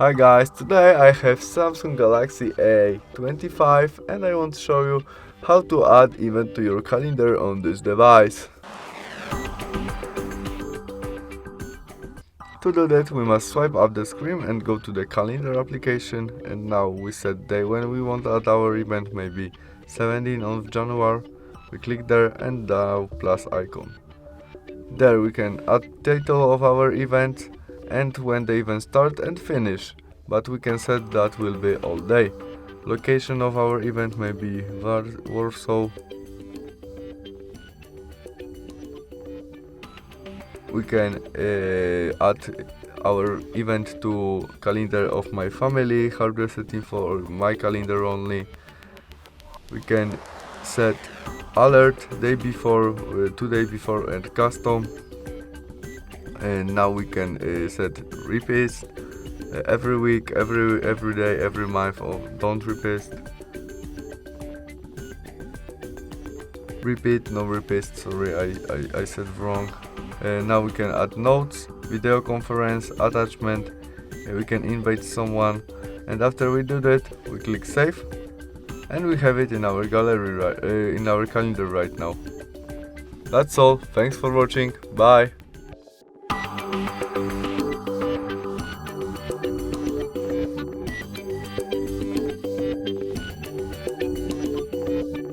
Hi guys, today I have Samsung Galaxy A25 and I want to show you how to add event to your calendar on this device. To do that, we must swipe up the screen and go to the calendar application, and now we set day when we want to add our event, maybe 17th of January. We click there and the plus icon. There we can add title of our event and when the event start and finish, but we can set that will be all day. Location of our event may be Warsaw. We can add our event to calendar of my family, HardReset.Info, or my calendar only. We can set alert day before, 2 day before, and custom. And now we can set repeats every week, every day, every month, or don't repeat. Repeat, no repeat. Sorry, I said wrong. Now we can add notes, video conference, attachment. We can invite someone, and after we do that, we click save, and we have it in our gallery, in our calendar right now. That's all. Thanks for watching. Bye.